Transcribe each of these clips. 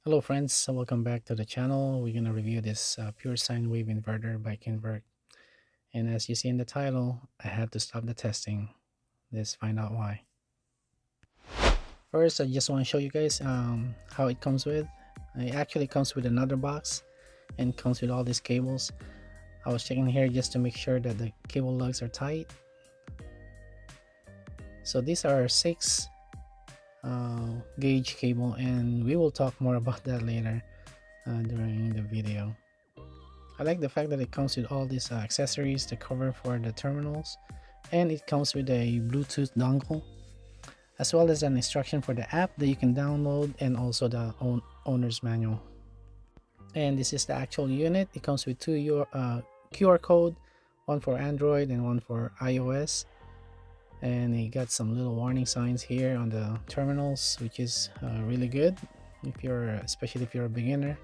Hello friends, so welcome back to the channel. We're going to review this pure sine wave inverter by Kinverch. And as you see in the title, I had to stop the testing. Let's find out why. First, I just want to show you guys how it comes with. It actually comes with another box and comes with all these cables. I was checking here just to make sure that the cable lugs are tight. So these are 6 gauge cable, and we will talk more about that later during the video. I like the fact that it comes with all these accessories, the cover for the terminals, and it comes with a Bluetooth dongle, as well as an instruction for the app that you can download, and also the owner's manual. And this is the actual unit. It comes with two QR code, one for Android and one for iOS. And it got some little warning signs here on the terminals, which is really good especially if you're a beginner.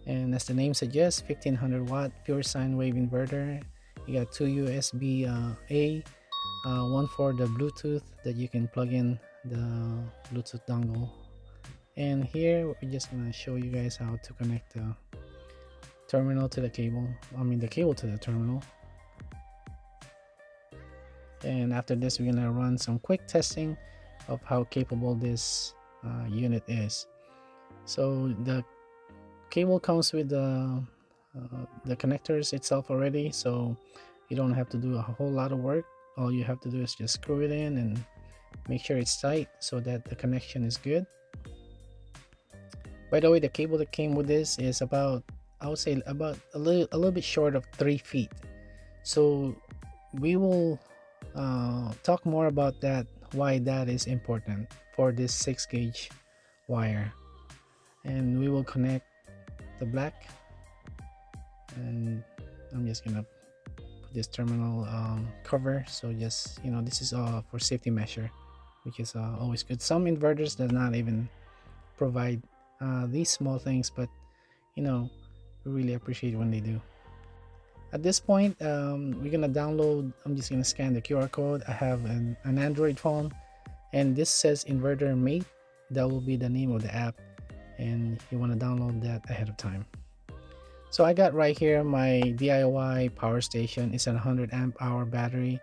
And as the name suggests, 1500 watt pure sine wave inverter. You got 2 USB A, one for the Bluetooth that you can plug in the Bluetooth dongle. And here we're just gonna show you guys how to connect the terminal to the cable. The cable to the terminal. And after this, we're gonna run some quick testing of how capable this unit is. So the cable comes with the connectors itself already, so you don't have to do a whole lot of work. All you have to do is just screw it in and make sure it's tight so that the connection is good. By the way, the cable that came with this is about, I would say, about a little bit short of 3 feet. So we will talk more about that, why that is important for this 6 gauge wire. And we will connect the black, and I'm just gonna put this terminal cover, so just this is for safety measure, which is always good. Some inverters does not even provide these small things, but we really appreciate when they do. At this point, we're gonna download. I'm just gonna scan the QR code. I have an Android phone, and this says Inverter Mate. That will be the name of the app, and you want to download that ahead of time. So I got right here my DIY power station. It's a 100 amp hour battery.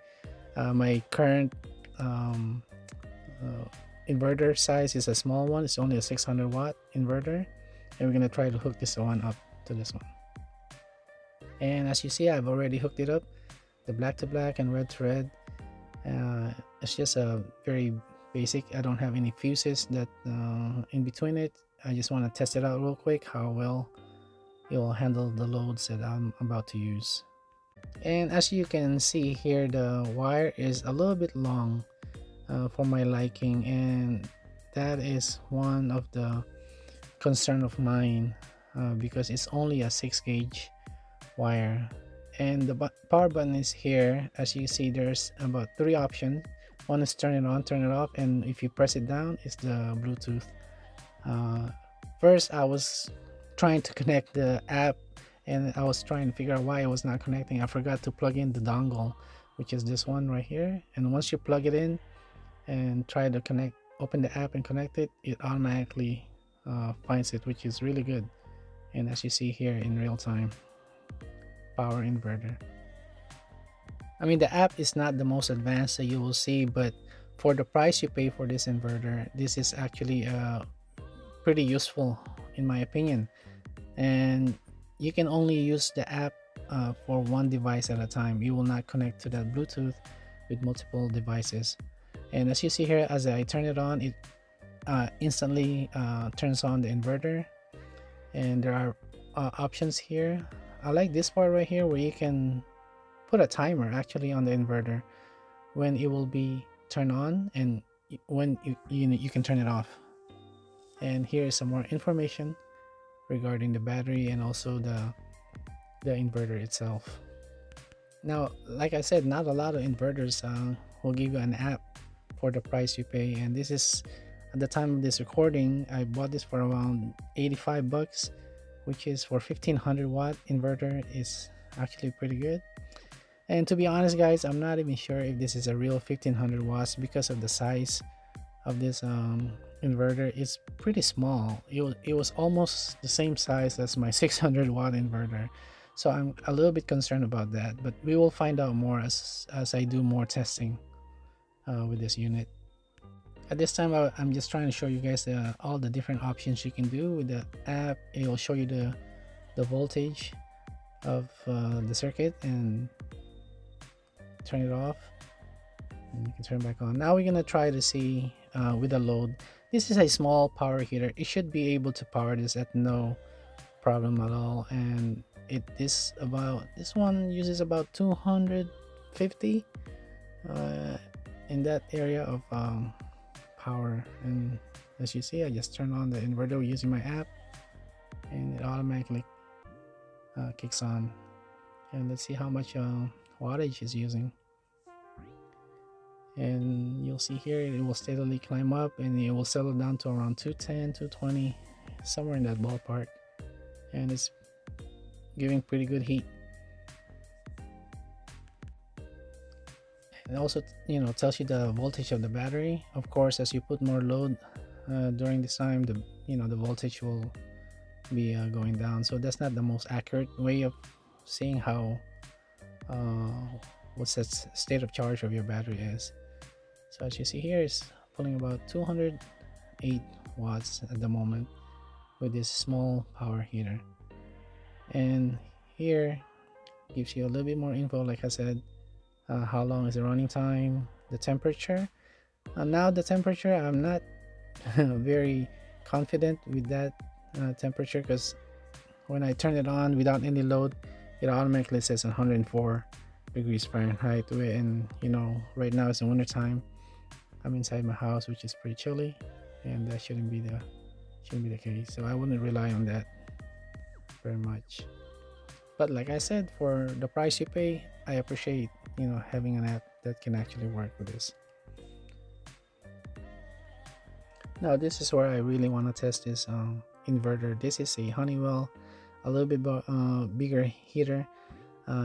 My current inverter size is a small one. It's only a 600 watt inverter, and we're gonna try to hook this one up to this one. And as you see, I've already hooked it up, the black to black and red to red. It's just a very basic. I don't have any fuses that in between it. I just want to test it out real quick, how well it will handle the loads that I'm about to use. And as you can see here, the wire is a little bit long for my liking, and that is one of the concern of mine because it's only a 6 gauge wire. And the power button is here. As you see, there's about 3 options. One is turn it on, turn it off, and if you press it down, it's the Bluetooth. First I was trying to connect the app, and I was trying to figure out why it was not connecting. I forgot to plug in the dongle, which is this one right here. And once you plug it in and try to connect, open the app and connect it, it automatically finds it, which is really good. And as you see here, in real time, power inverter. The app is not the most advanced that you will see, but for the price you pay for this inverter, this is actually pretty useful in my opinion. And you can only use the app for one device at a time. You will not connect to that Bluetooth with multiple devices. And as you see here, as I turn it on, it instantly turns on the inverter. And there are options here. I like this part right here where you can put a timer actually on the inverter when it will be turned on, and when you can turn it off. And here is some more information regarding the battery and also the inverter itself. Now, like I said, not a lot of inverters will give you an app for the price you pay, and this is, at the time of this recording, I bought this for around 85 bucks, which is for 1500 watt inverter is actually pretty good. And to be honest guys, I'm not even sure if this is a real 1500 watts because of the size of this inverter is pretty small. It was almost the same size as my 600-watt inverter, so I'm a little bit concerned about that, but we will find out more as I do more testing with this unit. At this time, I'm just trying to show you guys all the different options you can do with the app. It will show you the voltage of the circuit and turn it off, and you can turn it back on. Now we're gonna try to see with the load. This is a small power heater. It should be able to power this at no problem at all, and this one uses about 250 uh, in that area of power. And as you see, I just turn on the inverter using my app, and it automatically kicks on. And let's see how much wattage is using. And you'll see here it will steadily climb up, and it will settle down to around 210, 220, somewhere in that ballpark, and it's giving pretty good heat. And also, tells you the voltage of the battery. Of course, as you put more load during this time, the voltage will be going down. So that's not the most accurate way of seeing how what's the state of charge of your battery is. So as you see here, it's pulling about 208 watts at the moment with this small power heater. And here gives you a little bit more info, like I said, how long is the running time, the temperature. Now the temperature, I'm not very confident with that temperature, because when I turn it on without any load, it automatically says 104 degrees Fahrenheit. And right now it's the winter time. I'm inside my house, which is pretty chilly, and that shouldn't be the case. So I wouldn't rely on that very much. But like I said, for the price you pay, I appreciate having an app that can actually work with this. Now this is where I really want to test this inverter. This is a Honeywell, a little bit bigger heater,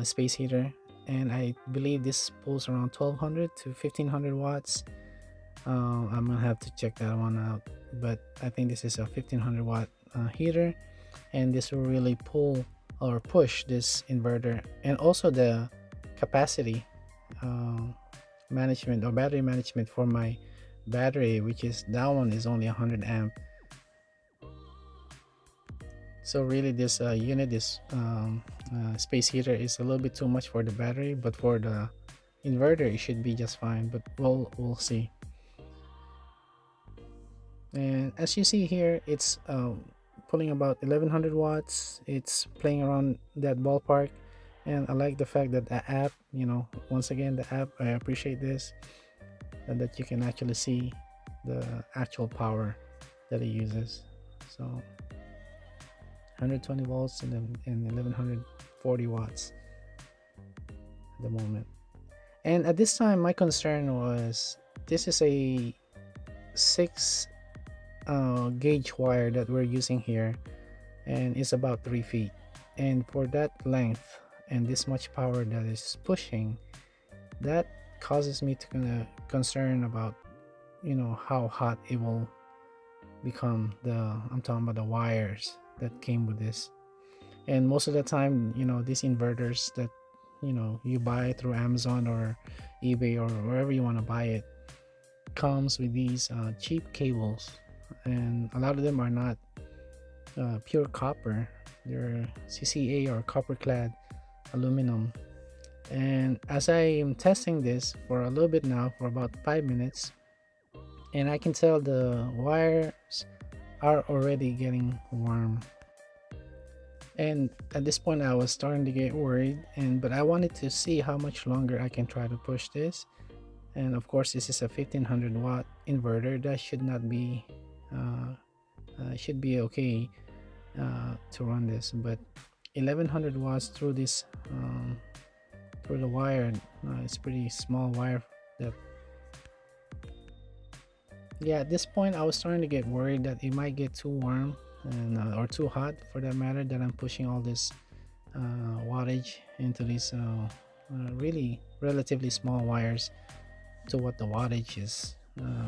space heater, and I believe this pulls around 1200 to 1500 watts. I'm gonna have to check that one out, but I think this is a 1500 watt heater, and this will really pull or push this inverter. And also the capacity management or battery management for my battery, which is that one is only 100 amp. So really this unit, this space heater is a little bit too much for the battery, but for the inverter it should be just fine, but we'll see. And as you see here, it's pulling about 1100 watts. It's playing around that ballpark, and I like the fact that the app, once again, the app, I appreciate this, and that you can actually see the actual power that it uses. So 120 volts and 1140 watts at the moment. And at this time, my concern was, this is a 6 gauge wire that we're using here, and it's about 3 feet, and for that length and this much power that is pushing, that causes me to kind of concern about how hot it will become. I'm talking about the wires that came with this. And most of the time, these inverters that you buy through Amazon or eBay or wherever you want to buy it, comes with these cheap cables, and a lot of them are not pure copper. They're CCA or copper clad aluminum. And as I am testing this for a little bit now, for about 5 minutes, and I can tell the wires are already getting warm. And at this point I was starting to get worried, but I wanted to see how much longer I can try to push this. And of course, this is a 1500 watt inverter. That should not be should be okay to run this, but 1100 watts through this through the wire, it's pretty small wire. That Yeah, at this point I was starting to get worried that it might get too warm, and or too hot for that matter, that I'm pushing all this wattage into these really relatively small wires to what the wattage is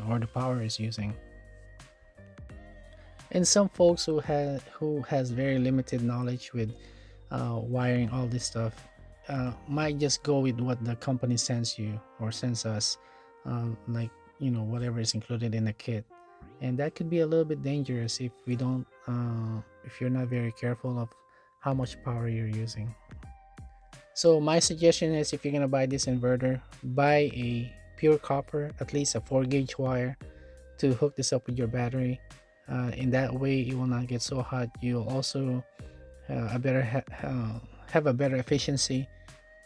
or the power is using. And some folks who has very limited knowledge with wiring all this stuff might just go with what the company sends you or sends us, like whatever is included in the kit, and that could be a little bit dangerous if we don't if you're not very careful of how much power you're using. So my suggestion is, if you're gonna buy this inverter, buy a pure copper, at least a 4 gauge wire to hook this up with your battery. In that way, it will not get so hot. You'll also have a better efficiency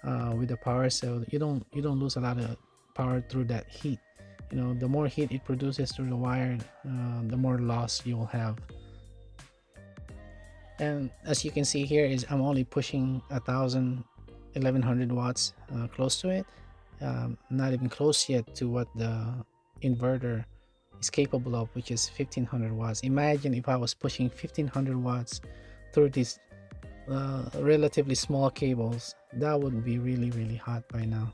with the power, so you don't lose a lot of power through that heat. The more heat it produces through the wire, the more loss you will have. And as you can see here, is I'm only pushing 1100 watts, close to it, not even close yet to what the inverter is capable of, which is 1500 watts. Imagine if I was pushing 1500 watts through these relatively small cables. That would be really, really hot by now.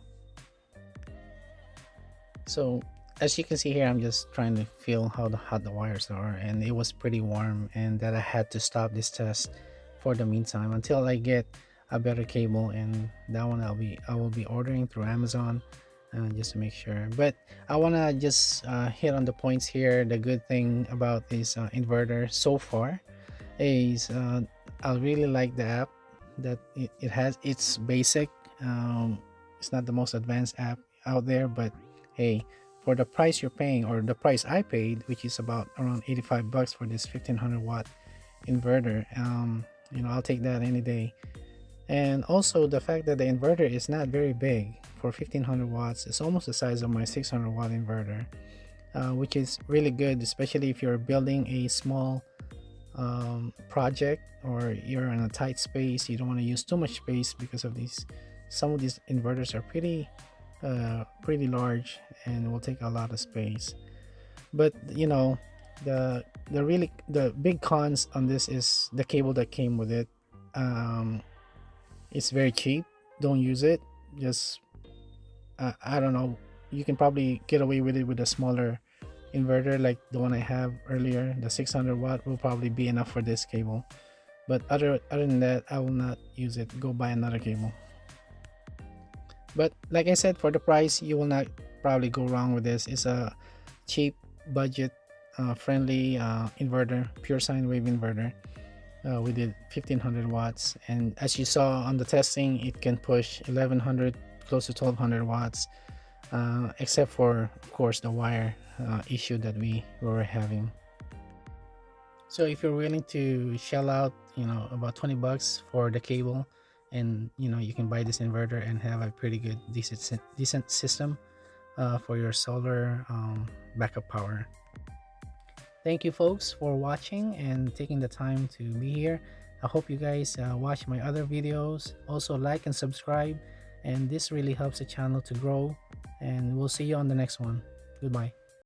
So as you can see here, I'm just trying to feel how hot the wires are, and it was pretty warm, and that I had to stop this test for the meantime until I get a better cable, and that one I will be ordering through Amazon, just to make sure. But I want to just hit on the points here. The good thing about this inverter so far is I really like the app that it has. It's basic. It's not the most advanced app out there, but hey, for the price you're paying, or the price I paid, which is about around 85 bucks for this 1500 watt inverter, I'll take that any day. And also the fact that the inverter is not very big for 1500 watts. It's almost the size of my 600 watt inverter, which is really good, especially if you're building a small project, or you're in a tight space. You don't want to use too much space because of these. Some of these inverters are pretty large and will take a lot of space. But the big cons on this is the cable that came with it. It's very cheap. Don't use it. Just I don't know, you can probably get away with it with a smaller inverter like the one I have earlier. The 600 watt will probably be enough for this cable, but other than that, I will not use it. Go buy another cable. But like I said, for the price, you will not probably go wrong with this. It's a cheap, budget friendly inverter, pure sine wave inverter. We did 1500 watts, and as you saw on the testing, it can push 1100, close to 1200 watts, except for, of course, the wire issue that we were having. So if you're willing to shell out about 20 bucks for the cable, and you can buy this inverter and have a pretty good decent system for your solar backup power. Thank you folks for watching and taking the time to be here. I hope you guys watch my other videos. Also like and subscribe, and this really helps the channel to grow, and we'll see you on the next one. Goodbye.